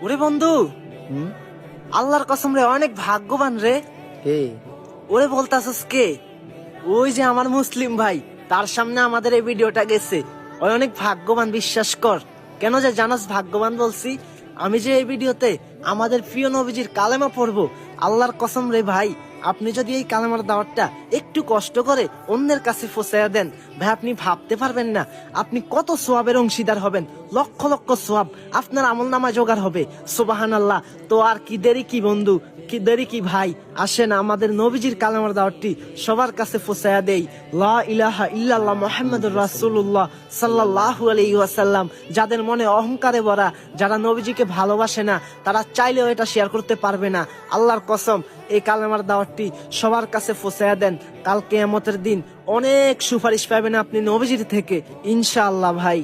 ওরে বন্ধু, হুম? আল্লাহর কসম রে অনেক ভাগ্যবান রে। কে? ওরে বলতাছস কে? ওই যে আমার মুসলিম ভাই, তার সামনে আমাদের এই ভিডিওটা গেছে। ওই অনেক ভাগ্যবান, বিশ্বাস কর। কেন যে জানাস ভাগ্যবান বলছি? আমি যে এই ভিডিওতে আমাদের প্রিয় নবীজির কালেমা পড়বো, আল্লাহর কসম রে ভাই, আপনি যদি এই কালেমার দাওয়াতটা একটু কষ্ট করে অন্যের কাছে পৌঁছায়া দেন ভাই, আপনি ভাবতে পারবেন না আপনি কত সোয়াবের অংশীদার হবেন। লক্ষ লক্ষ সোয়াব আপনার আমল নামা জোগাড় হবে। সুবহানাল্লাহ। তো আর কি দেরি কি বন্ধু, কি দেরি কি ভাই, আসেন আমাদের নবীজির কালেমার দাওয়াতটি সবার কাছে পৌঁছায়া দেই। লা ইলাহা ইল্লাল্লাহ মুহাম্মাদুর রাসূলুল্লাহ সাল্লাল্লাহু আলাইহি ওয়াসাল্লাম। যাদের মনে অহংকারে ভরা, যারা নবীজিকে ভালোবাসে না, তারা চাইলেও এটা শেয়ার করতে পারবে না। আল্লাহর কসম, এই কালেমার দাওয়াতটি সবার কাছে পৌঁছায়া দেন। কাল কিয়ামতের দিন অনেক সুপারিশ পাবেন আপনি নবীজির থেকে, ইনশাআল্লাহ ভাই।